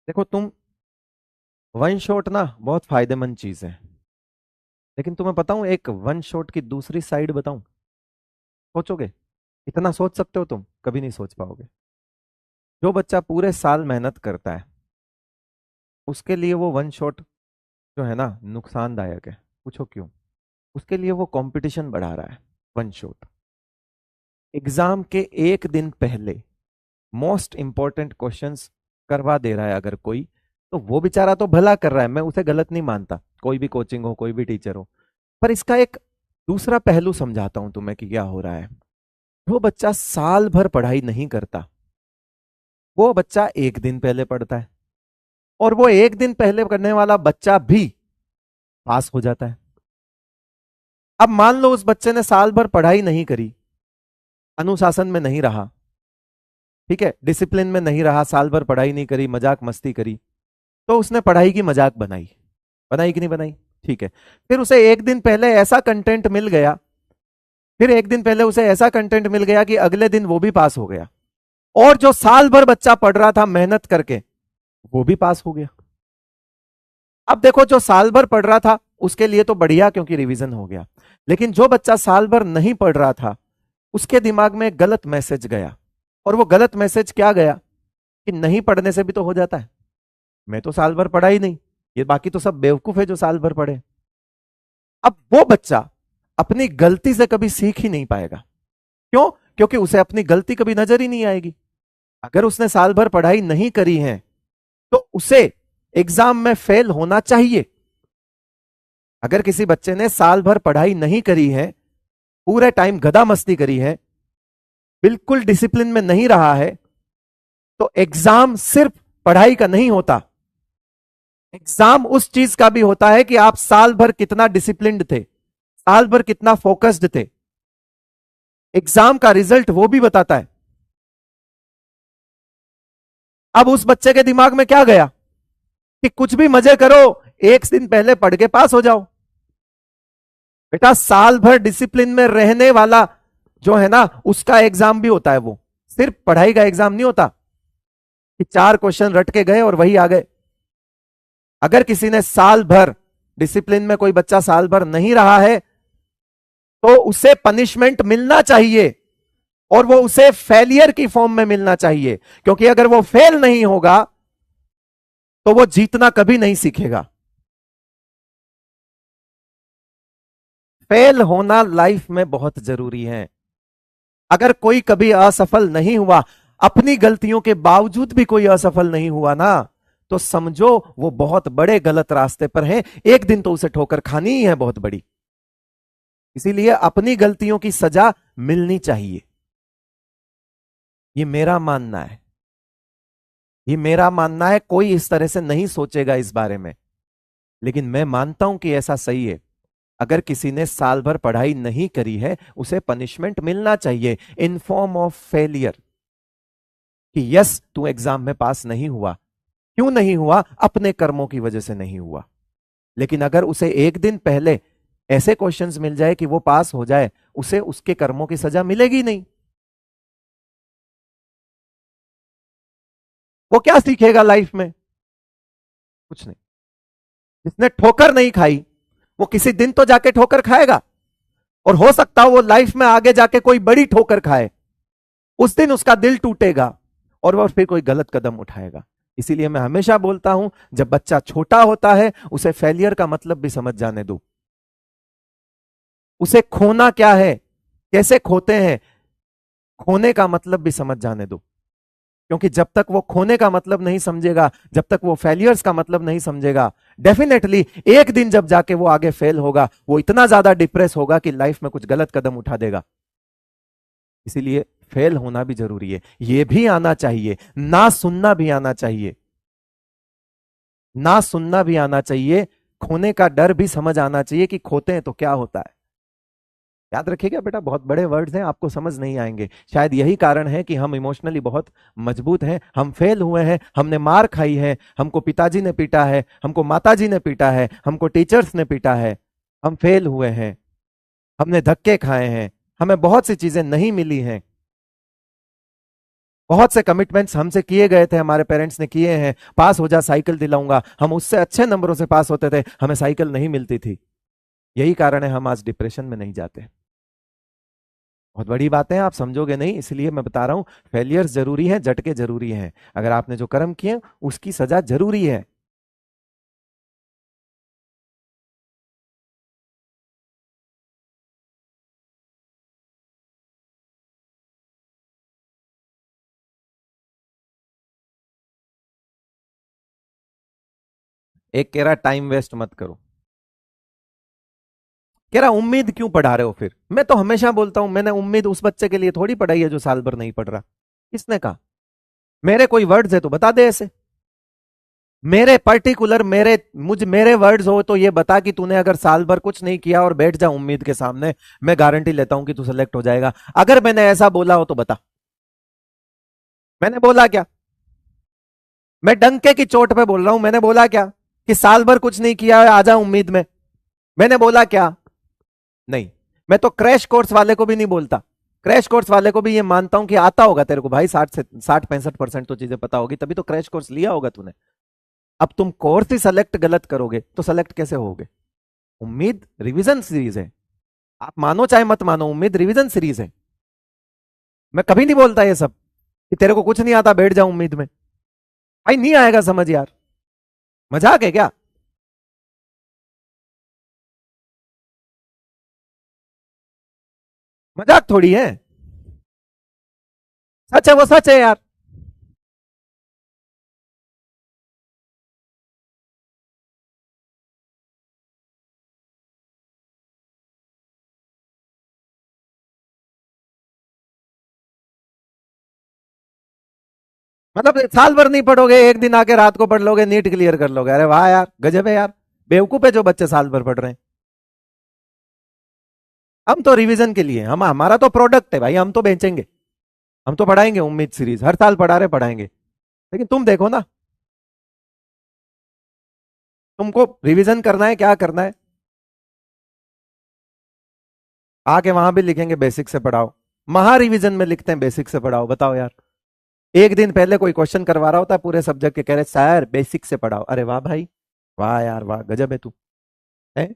देखो तुम, one shot ना बहुत फायदेमंद चीज है। लेकिन तुम्हें बताऊं, एक वन शॉट की दूसरी साइड बताऊं? सोचोगे? इतना सोच सकते हो तुम? कभी नहीं सोच पाओगे। जो बच्चा पूरे साल मेहनत करता है, उसके लिए वो वन शॉट जो है ना, नुकसानदायक है। पूछो क्यों? उसके लिए वो कंपटीशन बढ़ा रहा है। वन शॉट एग्जाम के एक दिन पहले मोस्ट इंपॉर्टेंट क्वेश्चंस करवा दे रहा है अगर कोई, तो वो बेचारा तो भला कर रहा है, मैं उसे गलत नहीं मानता। कोई भी कोचिंग हो, कोई भी टीचर हो, पर इसका एक दूसरा पहलू समझाता हूं तुम्हें कि क्या हो रहा है। जो बच्चा साल भर पढ़ाई नहीं करता, वो बच्चा एक दिन पहले पढ़ता है, और वो एक दिन पहले करने वाला बच्चा भी पास हो जाता है। अब मान लो उस बच्चे ने साल भर पढ़ाई नहीं करी, अनुशासन में नहीं रहा, ठीक है, डिसिप्लिन में नहीं रहा, साल भर पढ़ाई नहीं करी, मजाक मस्ती करी, तो उसने पढ़ाई की मजाक बनाई। बनाई कि नहीं बनाई? ठीक है। फिर उसे एक दिन पहले ऐसा कंटेंट मिल गया, फिर एक दिन पहले उसे ऐसा कंटेंट मिल गया कि अगले दिन वो भी पास हो गया, और जो साल भर बच्चा पढ़ रहा था मेहनत करके, वो भी पास हो गया। अब देखो, जो साल भर पढ़ रहा था उसके लिए तो बढ़िया, क्योंकि रिवीजन हो गया। लेकिन जो बच्चा साल भर नहीं पढ़ रहा था, उसके दिमाग में गलत मैसेज गया। और वो गलत मैसेज क्या गया? कि नहीं पढ़ने से भी तो हो जाता है, मैं तो साल भर पढ़ा ही नहीं, ये बाकी तो सब बेवकूफ है जो साल भर पढ़े। अब वो बच्चा अपनी गलती से कभी सीख ही नहीं पाएगा। क्यों? क्योंकि उसे अपनी गलती कभी नजर ही नहीं आएगी। अगर उसने साल भर पढ़ाई नहीं करी है, तो उसे एग्जाम में फेल होना चाहिए। अगर किसी बच्चे ने साल भर पढ़ाई नहीं करी है, पूरे टाइम गधा मस्ती करी है, बिल्कुल डिसिप्लिन में नहीं रहा है, तो एग्जाम सिर्फ पढ़ाई का नहीं होता। एग्जाम उस चीज का भी होता है कि आप साल भर कितना डिसिप्लिन्ड थे, साल भर कितना फोकस्ड थे। एग्जाम का रिजल्ट वो भी बताता है। अब उस बच्चे के दिमाग में क्या गया कि कुछ भी मजे करो, एक दिन पहले पढ़ के पास हो जाओ। बेटा, साल भर डिसिप्लिन में रहने वाला जो है ना, उसका एग्जाम भी होता है। वो सिर्फ पढ़ाई का एग्जाम नहीं होता कि चार क्वेश्चन रट के गए और वही आ गए। अगर किसी ने साल भर डिसिप्लिन में, कोई बच्चा साल भर नहीं रहा है, तो उसे पनिशमेंट मिलना चाहिए, और वो उसे फेलियर की फॉर्म में मिलना चाहिए। क्योंकि अगर वो फेल नहीं होगा, तो वो जीतना कभी नहीं सीखेगा। फेल होना लाइफ में बहुत जरूरी है। अगर कोई कभी असफल नहीं हुआ, अपनी गलतियों के बावजूद भी कोई असफल नहीं हुआ ना, तो समझो वो बहुत बड़े गलत रास्ते पर है। एक दिन तो उसे ठोकर खानी ही है बहुत बड़ी। इसीलिए अपनी गलतियों की सजा मिलनी चाहिए। ये मेरा मानना है, ये मेरा मानना है। कोई इस तरह से नहीं सोचेगा इस बारे में, लेकिन मैं मानता हूं कि ऐसा सही है। अगर किसी ने साल भर पढ़ाई नहीं करी है, उसे पनिशमेंट मिलना चाहिए इन फॉर्म ऑफ फेलियर, कि यस, तू एग्जाम में पास नहीं हुआ। क्यों नहीं हुआ? अपने कर्मों की वजह से नहीं हुआ। लेकिन अगर उसे एक दिन पहले ऐसे क्वेश्चंस मिल जाए कि वो पास हो जाए, उसे उसके कर्मों की सजा मिलेगी नहीं। वो क्या सीखेगा लाइफ में? कुछ नहीं। जिसने ठोकर नहीं खाई, वो किसी दिन तो जाके ठोकर खाएगा, और हो सकता है वो लाइफ में आगे जाके कोई बड़ी ठोकर खाए। उस दिन उसका दिल टूटेगा, और वह फिर कोई गलत कदम उठाएगा। इसीलिए मैं हमेशा बोलता हूं, जब बच्चा छोटा होता है, उसे फेलियर का मतलब भी समझ जाने दो। उसे खोना क्या है, कैसे खोते हैं, खोने का मतलब भी समझ जाने दो। क्योंकि जब तक वो खोने का मतलब नहीं समझेगा, जब तक वो फेलियर्स का मतलब नहीं समझेगा, डेफिनेटली एक दिन जब जाके वो आगे फेल होगा, वो इतना ज्यादा डिप्रेस होगा कि लाइफ में कुछ गलत कदम उठा देगा। इसीलिए फेल होना भी जरूरी है, ये भी आना चाहिए, ना सुनना भी आना चाहिए। ना सुनना भी आना चाहिए, खोने का डर भी समझ आना चाहिए कि खोते हैं तो क्या होता है। याद रखिएगा बेटा, बहुत बड़े वर्ड्स हैं, आपको समझ नहीं आएंगे। शायद यही कारण है कि हम इमोशनली बहुत मजबूत हैं। हम फेल हुए हैं, हमने मार खाई है, हमको पिताजी ने पीटा है, हमको माताजी ने पीटा है, हमको टीचर्स ने पीटा है। हम फेल हुए हैं, हमने धक्के खाए हैं, हमें बहुत सी चीजें नहीं मिली हैं। बहुत से कमिटमेंट्स हमसे किए गए थे, हमारे पेरेंट्स ने किए हैं, पास हो जा साइकिल दिलाऊंगा, हम उससे अच्छे नंबरों से पास होते थे, हमें साइकिल नहीं मिलती थी। यही कारण है हम आज डिप्रेशन में नहीं जाते। बहुत बड़ी बातें हैं, आप समझोगे नहीं, इसलिए मैं बता रहा हूं, फेलियर्स जरूरी है, झटके जरूरी हैं। अगर आपने जो कर्म किए उसकी सजा जरूरी है। एक कह रहा टाइम वेस्ट मत करो, कह रहा उम्मीद क्यों पढ़ा रहे हो फिर। मैं तो हमेशा बोलता हूं, मैंने उम्मीद उस बच्चे के लिए थोड़ी पढ़ाई है जो साल भर नहीं पढ़ रहा। किसने कहा? मेरे कोई वर्ड्स है तो बता दे ऐसे, मेरे पर्टिकुलर, मेरे वर्ड्स हो तो ये बता कि तूने अगर साल भर कुछ नहीं किया और बैठ जा उम्मीद के सामने, मैं गारंटी लेता हूं कि तू सेलेक्ट हो जाएगा। अगर मैंने ऐसा बोला हो तो बता, मैंने बोला क्या? मैं डंके की चोट पे बोल रहा हूं, मैंने बोला क्या कि साल भर कुछ नहीं किया है आजा उम्मीद में? मैंने बोला क्या? नहीं। मैं तो क्रैश कोर्स वाले को भी नहीं बोलता, क्रैश कोर्स वाले को भी ये मानता हूं कि आता होगा तेरे को भाई, 60 से 65% तो चीजें पता होगी, तभी तो क्रैश कोर्स लिया होगा तूने। अब तुम कोर्स ही सेलेक्ट गलत करोगे तो सेलेक्ट कैसे होगे? उम्मीद रिवीजन सीरीज है, आप मानो चाहे मत मानो, उम्मीद रिवीजन सीरीज है। मैं कभी नहीं बोलता ये सब कि तेरे को कुछ नहीं आता बैठ जा उम्मीद में। भाई नहीं आएगा समझ यार, मजाक है क्या? मजाक थोड़ी है, सच है, वो सच है यार। मतलब साल भर नहीं पढ़ोगे, एक दिन आके रात को पढ़ लोगे, नीट क्लियर कर लोगे? अरे वाह यार, गजब है यार, बेवकूफ है जो बच्चे साल भर पढ़ रहे हैं। हम तो रिवीजन के लिए, हम हमारा तो प्रोडक्ट है भाई, हम तो बेचेंगे, हम तो पढ़ाएंगे उम्मीद सीरीज, हर साल पढ़ा रहे पढ़ाएंगे। लेकिन तुम देखो ना, तुमको रिवीजन करना है, क्या करना है? आके वहां भी लिखेंगे बेसिक से पढ़ाओ, महा रिवीजन में लिखते हैं बेसिक से पढ़ाओ। बताओ यार, एक दिन पहले कोई क्वेश्चन करवा रहा होता है पूरे सब्जेक्ट के, कह रहे सर बेसिक से पढ़ाओ। अरे वाह भाई, वाह यार वाह, गजब है तू, है।